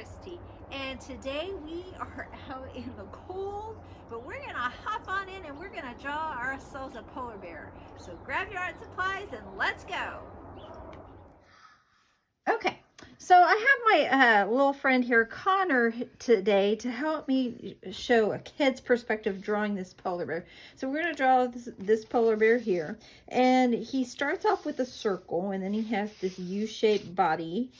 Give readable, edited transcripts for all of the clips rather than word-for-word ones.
Christy, and today we are out in the cold, but we're gonna hop on in and we're gonna draw ourselves a polar bear. So grab your art supplies and let's go. Okay, so I have my little friend here, Connor, today to help me show a kid's perspective drawing this polar bear. So we're going to draw this polar bear here. And he starts off with a circle, and then he has this U-shaped body.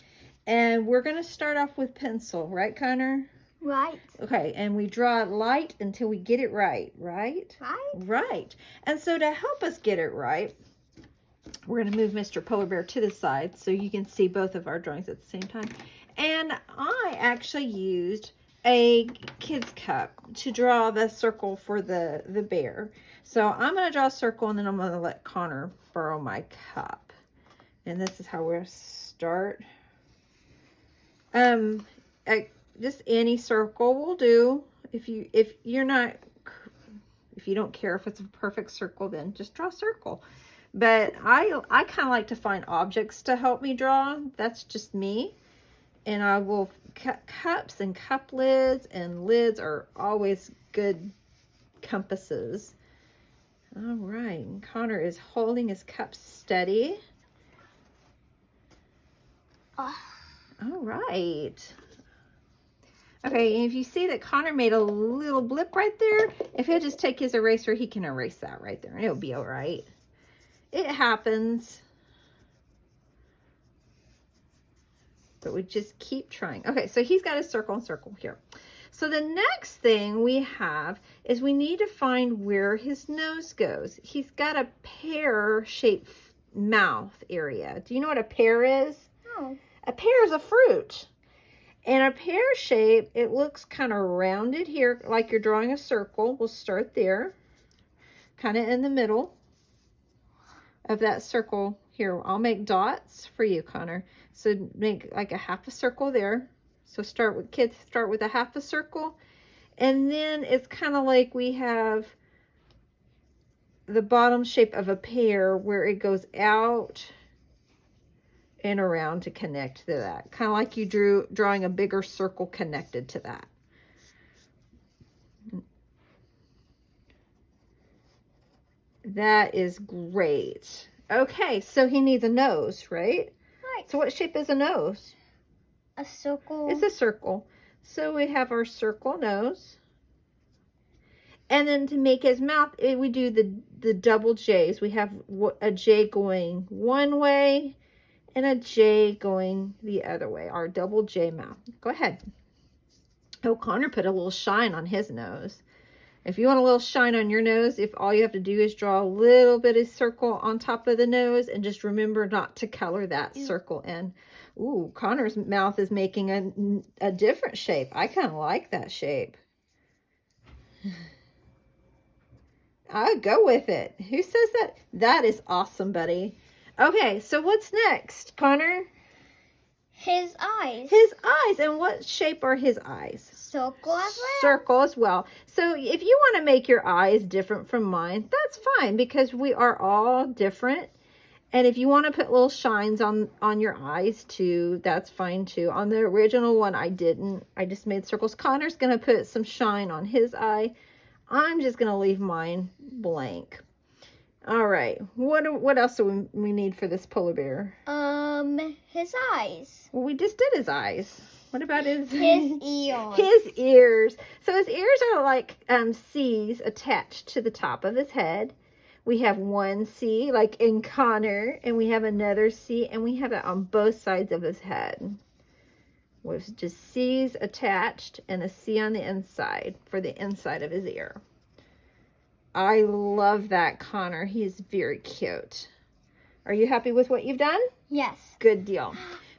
And we're going to start off with pencil, right, Connor? Right. Okay, and we draw it light until we get it right, right? Right. Right. And so to help us get it right, we're going to move Mr. Polar Bear to the side so you can see both of our drawings at the same time. And I actually used a kid's cup to draw the circle for the bear. So I'm going to draw a circle, and then I'm going to let Connor borrow my cup. And this is how we're going to start. Just any circle will do. If you don't care if it's a perfect circle, then just draw a circle. But I kind of like to find objects to help me draw. That's just me. And I will cut cups and cup lids, and lids are always good compasses. All right, and Connor is holding his cup steady. All right. Okay, and if you see that Connor made a little blip right there, if he'll just take his eraser, he can erase that right there, and it'll be all right. It happens. But we just keep trying. Okay, so he's got a circle and circle here. So the next thing we have is we need to find where his nose goes. He's got a pear-shaped mouth area. Do you know what a pear is? No. A pear is a fruit. And a pear shape, it looks kind of rounded here, like you're drawing a circle. We'll start there, kind of in the middle of that circle here. I'll make dots for you, Connor. So make like a half a circle there. So start with a half a circle. And then it's kind of like we have the bottom shape of a pear where it goes out and around to connect to that. Kind of like you drawing a bigger circle connected to that. That is great. Okay, so he needs a nose, right? Right. So what shape is a nose? A circle. It's a circle. So we have our circle nose. And then to make his mouth, we do the double J's. We have a J going one way and a J going the other way. Our double J mouth. Go ahead. Oh, Connor put a little shine on his nose. If you want a little shine on your nose, if all you have to do is draw a little bit of circle on top of the nose, and just remember not to color that circle in. Ooh, Connor's mouth is making a different shape. I kind of like that shape. I'll go with it. Who says that? That is awesome, buddy. Okay, so what's next, Connor? His eyes. His eyes. And what shape are his eyes? Circle as well. Circle as well. So if you want to make your eyes different from mine, that's fine, because we are all different. And if you want to put little shines on your eyes too, that's fine too. On the original one, I didn't. I just made circles. Connor's going to put some shine on his eye. I'm just going to leave mine blank. All right. What else do we need for this polar bear? His eyes. Well, we just did his eyes. What about his ears? His ears. So his ears are like C's attached to the top of his head. We have one C, like in Connor, and we have another C, and we have it on both sides of his head. With just C's attached and a C on the inside for the inside of his ear. I love that, Connor. He's very cute. Are you happy with what you've done? Yes. Good deal.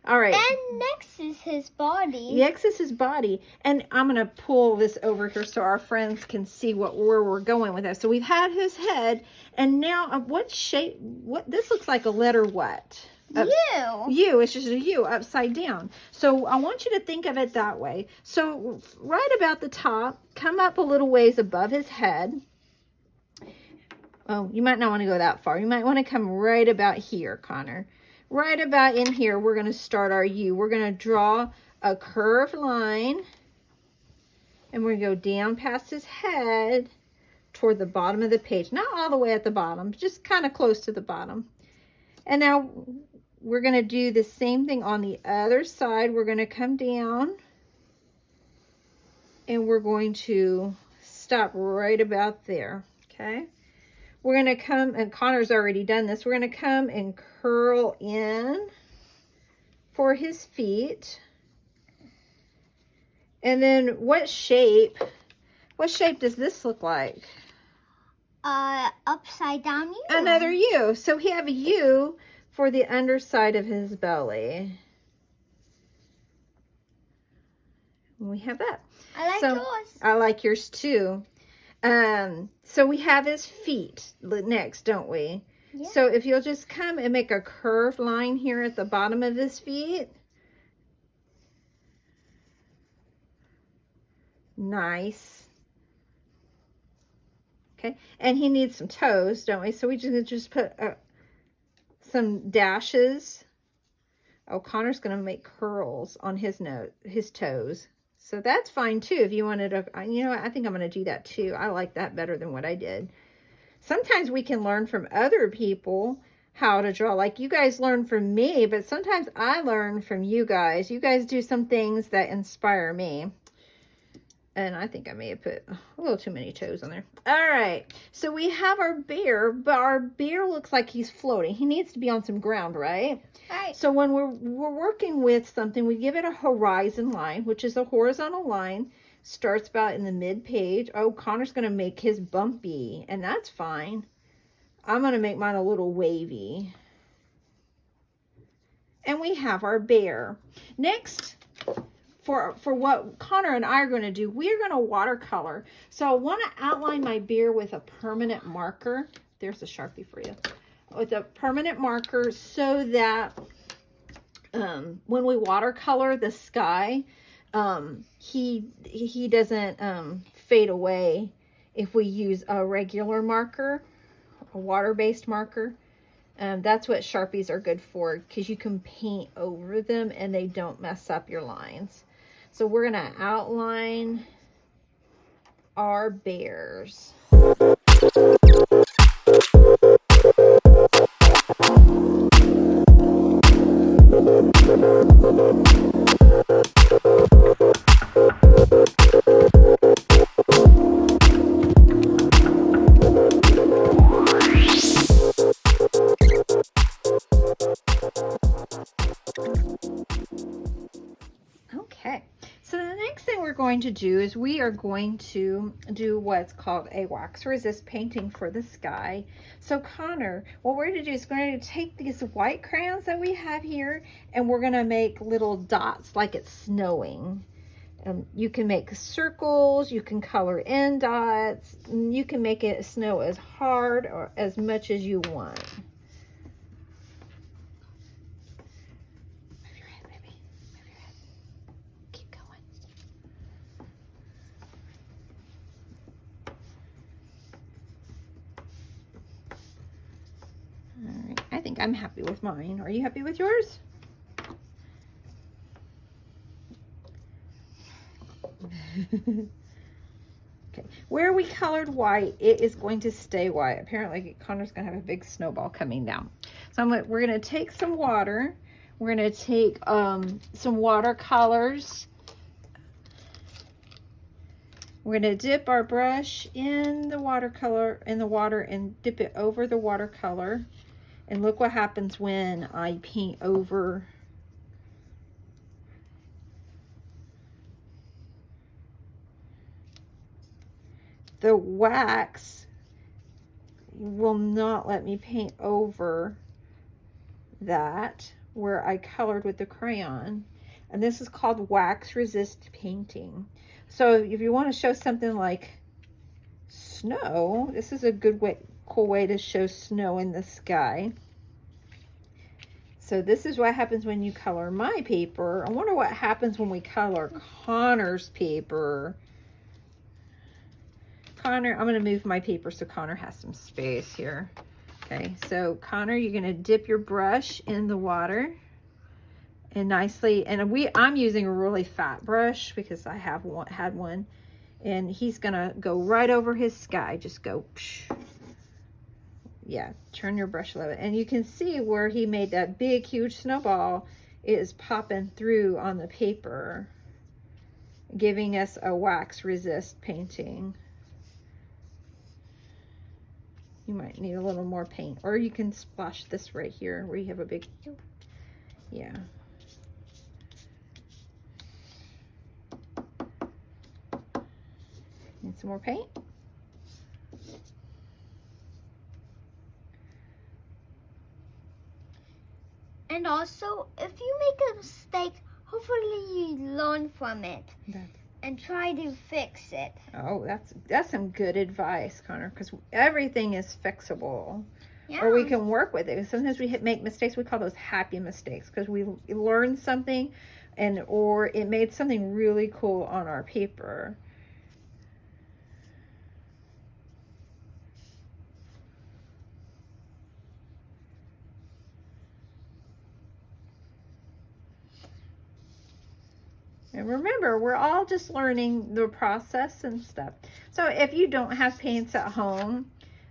All right. And next is his body. Next is his body. And I'm going to pull this over here so our friends can see where we're going with this. So we've had his head. And now what shape? This looks like a letter what? U. It's just a U upside down. So I want you to think of it that way. So right about the top, come up a little ways above his head. Oh, you might not want to go that far. You might want to come right about here, Connor. Right about in here, we're going to start our U. We're going to draw a curved line, and we're going to go down past his head toward the bottom of the page. Not all the way at the bottom, just kind of close to the bottom. And now we're going to do the same thing on the other side. We're going to come down, and we're going to stop right about there, okay? We're going to come, and Connor's already done this, we're going to come and curl in for his feet. And then what shape does this look like? Upside down U. Another U. So we have a U for the underside of his belly. And we have that. I like yours. I like yours too. So we have his feet next, don't we? Yeah. So if you'll just come and make a curved line here at the bottom of his feet. Nice. Okay, and he needs some toes, don't we? So we just put some dashes. Oh, Connor's going to make curls on his toes. So that's fine too. If you wanted to, you know what? I think I'm going to do that too. I like that better than what I did. Sometimes we can learn from other people how to draw. Like you guys learn from me, but sometimes I learn from you guys. You guys do some things that inspire me. And I think I may have put a little too many toes on there. All right, so we have our bear, but our bear looks like he's floating. He needs to be on some ground, right? Right. So when we're working with something, we give it a horizon line, which is a horizontal line. Starts about in the mid-page. Oh, Connor's going to make his bumpy, and that's fine. I'm going to make mine a little wavy. And we have our bear. Next, for what Connor and I are going to do, we're going to watercolor. So I want to outline my bear with a permanent marker. There's a Sharpie for you. With a permanent marker so that when we watercolor the sky, he doesn't fade away if we use a regular marker, a water-based marker. That's what Sharpies are good for, because you can paint over them and they don't mess up your lines. So we're going to outline our bears. Okay, so the next thing we're going to do is we are going to do what's called a wax resist painting for the sky. So Connor, what we're going to do is we're going to take these white crayons that we have here, and we're going to make little dots like it's snowing. You can make circles, you can color in dots, you can make it snow as hard or as much as you want. I think I'm happy with mine. Are you happy with yours? Okay, where we colored white, it is going to stay white. Apparently Connor's gonna have a big snowball coming down. So we're gonna take some water. We're gonna take some watercolors. We're gonna dip our brush in the water and dip it over the watercolor. And look what happens when I paint over. The wax will not let me paint over that where I colored with the crayon. And this is called wax resist painting. So if you want to show something like snow, this is a good way, cool way to show snow in the sky. So this is what happens when you color my paper. I wonder what happens when we color Connor's paper. Connor, I'm going to move my paper so Connor has some space here. Okay, so Connor, you're going to dip your brush in the water and nicely. And I'm using a really fat brush because I had one. And he's gonna go right over his sky. Just go, psh. Yeah, turn your brush a little bit. And you can see where he made that big, huge snowball is popping through on the paper, giving us a wax resist painting. You might need a little more paint, or you can splash this right here where you have a big, yeah. Need some more paint? And also, if you make a mistake, hopefully you learn from it and try to fix it. Oh, that's some good advice, Connor, because everything is fixable. Yeah. Or we can work with it. Sometimes we make mistakes. We call those happy mistakes because we learned something, or it made something really cool on our paper. And remember, we're all just learning the process and stuff. So if you don't have paints at home,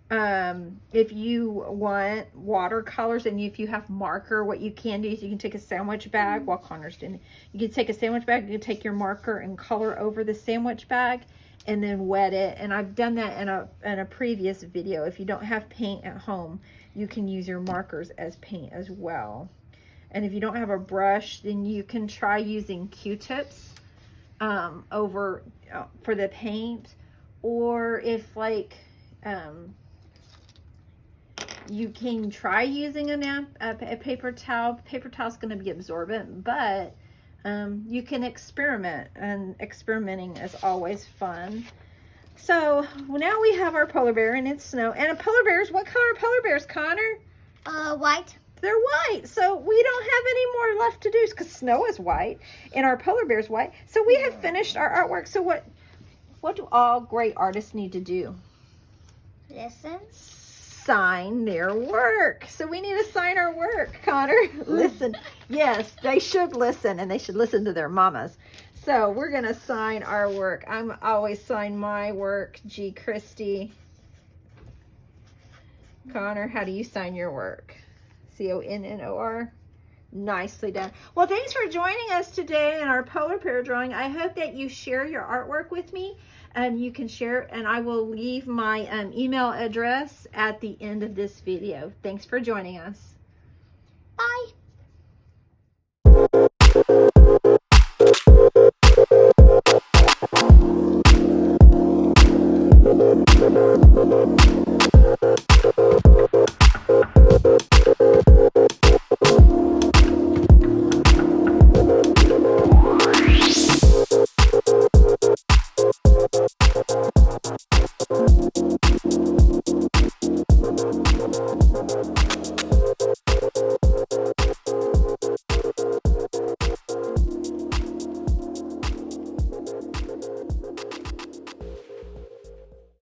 if you want watercolors, and if you have marker, what you can do is you can take a sandwich bag, while Connor's doing it. You can take a sandwich bag, you can take your marker and color over the sandwich bag and then wet it. And I've done that in a previous video. If you don't have paint at home, you can use your markers as paint as well. And if you don't have a brush, then you can try using Q-tips over for the paint. Or if like you can try using a paper towel. Paper towel is going to be absorbent, but you can experiment, and experimenting is always fun. So now we have our polar bear, and it's snow. And a polar bears, what color are polar bears, Connor? White. They're white, so we don't have any more left to do because snow is white and our polar bear's white. So we have finished our artwork. So what do all great artists need to do? Listen. Sign their work. So we need to sign our work, Connor. Listen. Yes, they should listen, and they should listen to their mamas. So we're going to sign our work. I'm always sign my work, G. Christie. Connor, how do you sign your work? C-O-N-N-O-R. Nicely done. Well, thanks for joining us today in our polar bear drawing. I hope that you share your artwork with me, and you can share, and I will leave my email address at the end of this video. Thanks for joining us. Bye.